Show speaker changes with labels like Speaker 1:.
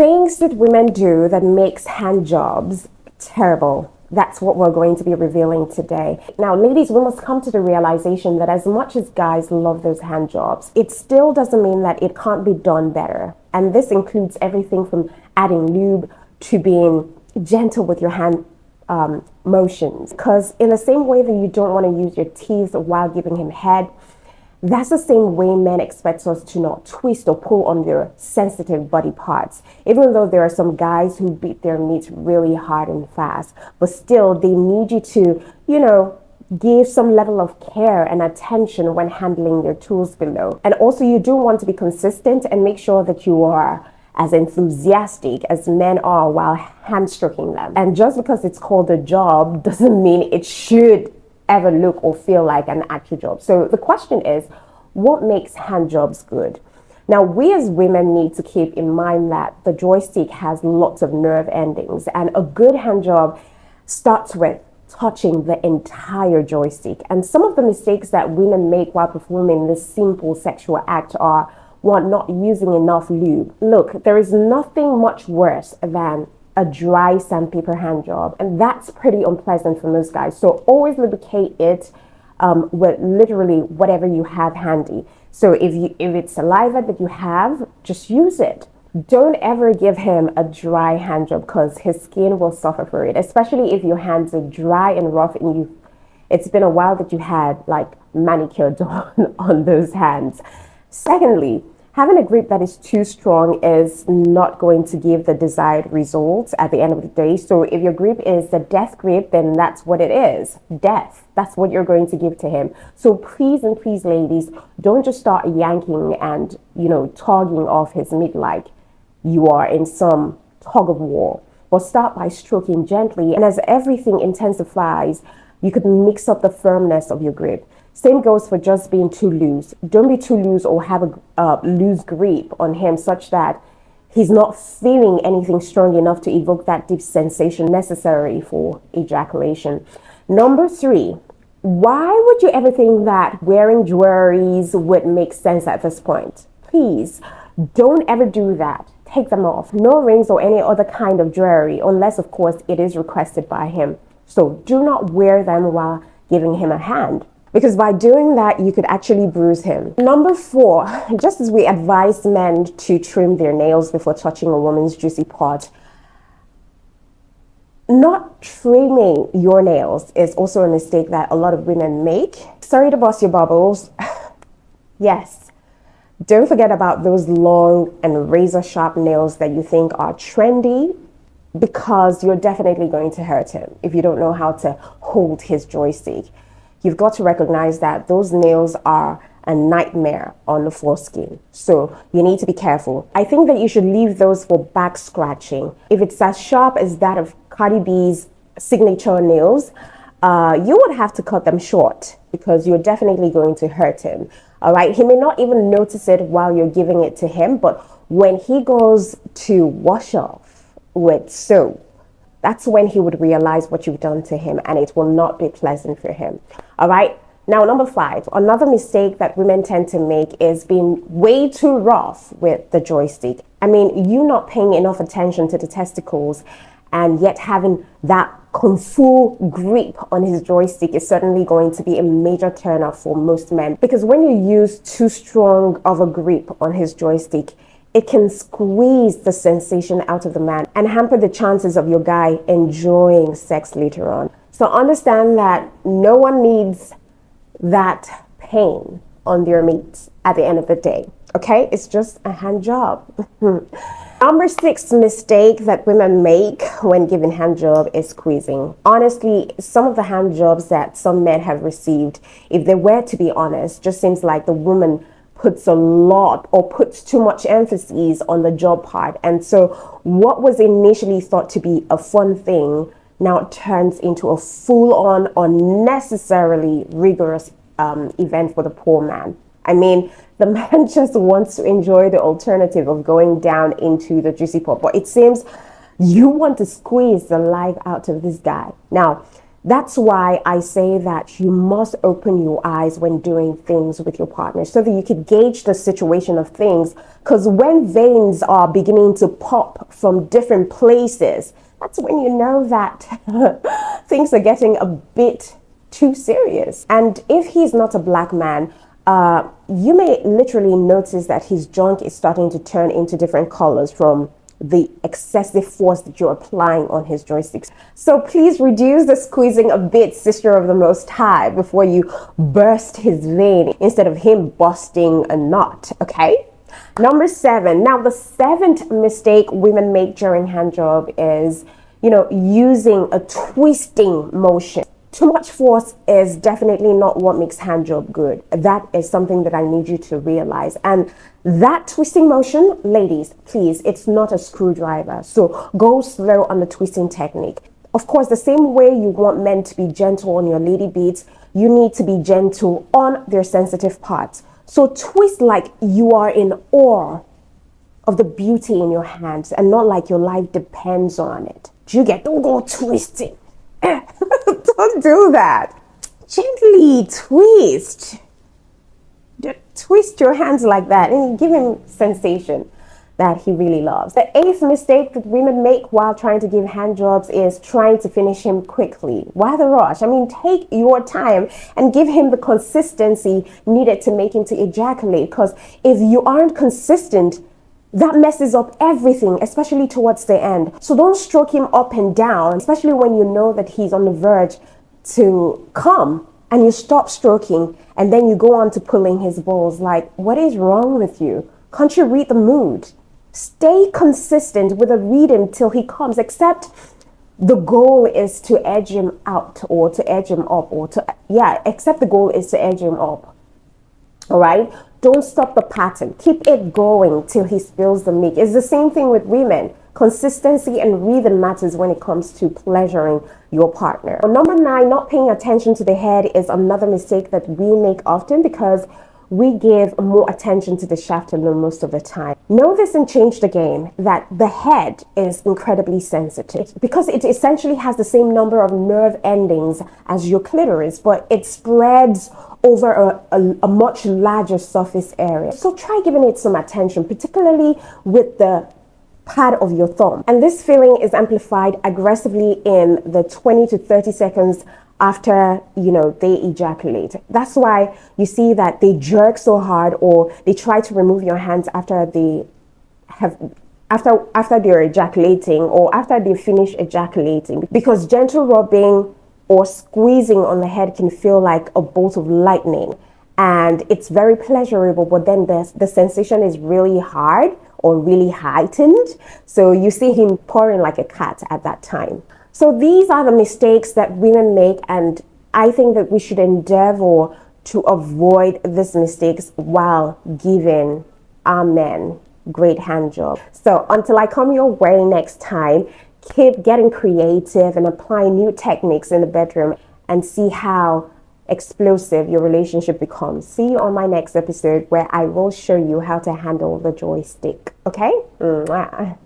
Speaker 1: Things that women do that makes hand jobs terrible. That's what we're going to be revealing today. Now, ladies, we must come to the realization that as much as guys love those hand jobs, it still doesn't mean that it can't be done better. And this includes everything from adding lube to being gentle with your hand motions. Because in the same way that you don't want to use your teeth while giving him head, that's the same way men expect us to not twist or pull on their sensitive body parts. Even though there are some guys who beat their meat really hard and fast, but still they need you to, give some level of care and attention when handling their tools below. And also you do want to be consistent and make sure that you are as enthusiastic as men are while hand stroking them. And just because it's called a job doesn't mean it should ever look or feel like an actual job. So the question is, what makes hand jobs good? Now, we as women need to keep in mind that the joystick has lots of nerve endings, and a good hand job starts with touching the entire joystick. And some of the mistakes that women make while performing this simple sexual act are, one, not using enough lube. Look, there is nothing much worse than a dry sandpaper hand job, and that's pretty unpleasant for most guys. So always lubricate it with literally whatever you have handy. So if it's saliva that you have, just use it. Don't ever give him a dry hand job because his skin will suffer for it, especially if your hands are dry and rough and it's been a while that you had like manicure done on those hands. Secondly, having a grip that is too strong is not going to give the desired results at the end of the day. So if your grip is the death grip, then that's what it is. Death. That's what you're going to give to him. So please and please, ladies, don't just start yanking and, tugging off his meat like you are in some tug of war. But start by stroking gently. And as everything intensifies, you could mix up the firmness of your grip. Same goes for just being too loose. Don't be too loose or have a loose grip on him such that he's not feeling anything strong enough to evoke that deep sensation necessary for ejaculation. Number 3, why would you ever think that wearing jewelries would make sense at this point? Please, don't ever do that. Take them off. No rings or any other kind of jewelry, unless, of course, it is requested by him. So do not wear them while giving him a hand, because by doing that, you could actually bruise him. Number 4, just as we advise men to trim their nails before touching a woman's juicy part, not trimming your nails is also a mistake that a lot of women make. Sorry to bust your bubbles. Yes. Don't forget about those long and razor sharp nails that you think are trendy, because you're definitely going to hurt him if you don't know how to hold his joystick. You've got to recognize that those nails are a nightmare on the foreskin. So you need to be careful. I think that you should leave those for back scratching. If it's as sharp as that of Cardi B's signature nails, you would have to cut them short because you're definitely going to hurt him. All right. He may not even notice it while you're giving it to him, but when he goes to wash off with soap, that's when he would realize what you've done to him, and it will not be pleasant for him. All right. Now, number 5, another mistake that women tend to make is being way too rough with the joystick. I mean, you not paying enough attention to the testicles and yet having that kung fu grip on his joystick is certainly going to be a major turnoff for most men. Because when you use too strong of a grip on his joystick, it can squeeze the sensation out of the man and hamper the chances of your guy enjoying sex later on. So understand that no one needs that pain on their meat at the end of the day. Okay? It's just a hand job. Number 6 mistake that women make when giving hand job is squeezing. Honestly, some of the hand jobs that some men have received, if they were to be honest, just seems like the woman puts a lot or puts too much emphasis on the job part. And so what was initially thought to be a fun thing now turns into a full-on, unnecessarily rigorous event for the poor man. I mean, the man just wants to enjoy the alternative of going down into the juicy part, but it seems you want to squeeze the life out of this guy. Now, That's why I say that you must open your eyes when doing things with your partner so that you can gauge the situation of things. Because when veins are beginning to pop from different places, that's when you know that things are getting a bit too serious. And if he's not a black man, you may literally notice that his junk is starting to turn into different colors from the excessive force that you're applying on his joysticks. So please reduce the squeezing a bit, Sister of the Most High, before you burst his vein instead of him busting a knot, okay? Number 7. Now, the 7th mistake women make during hand job is, using a twisting motion. Too much force is definitely not what makes hand job good. That is something that I need you to realize. And that twisting motion, ladies, please, it's not a screwdriver. So go slow on the twisting technique. Of course, the same way you want men to be gentle on your lady beads, you need to be gentle on their sensitive parts. So twist like you are in awe of the beauty in your hands and not like your life depends on it. Do you get? Don't go twisting. Don't do that. Gently twist. Just twist your hands like that and give him sensation that he really loves. The 8th mistake that women make while trying to give hand jobs is trying to finish him quickly. Why the rush? I mean, take your time and give him the consistency needed to make him to ejaculate. Because if you aren't consistent, that messes up everything, especially towards the end. So don't stroke him up and down, especially when you know that he's on the verge to come, and you stop stroking and then you go on to pulling his balls. Like, what is wrong with you? Can't you read the mood? Stay consistent with a reading till he comes, except the goal is to edge him out or to edge him up except the goal is to edge him up. All right? Don't stop the pattern. Keep it going till he spills the milk. It's the same thing with women. Consistency and rhythm matters when it comes to pleasuring your partner. Number 9, not paying attention to the head is another mistake that we make often because we give more attention to the shaft alone most of the time. Know this and change the game, that the head is incredibly sensitive because it essentially has the same number of nerve endings as your clitoris, but it spreads over a much larger surface area. So try giving it some attention, particularly with the pad of your thumb. And this feeling is amplified aggressively in the 20 to 30 seconds after they ejaculate. That's why you see that they jerk so hard or they try to remove your hands after they're ejaculating or after they finish ejaculating, because gentle rubbing or squeezing on the head can feel like a bolt of lightning, and it's very pleasurable, but then the sensation is really hard or really heightened. So you see him purring like a cat at that time. So these are the mistakes that women make, and I think that we should endeavor to avoid these mistakes while giving our men great hand job. So until I come your way next time, keep getting creative and applying new techniques in the bedroom and see how explosive your relationship becomes. See you on my next episode where I will show you how to handle the joystick. Okay? Mwah.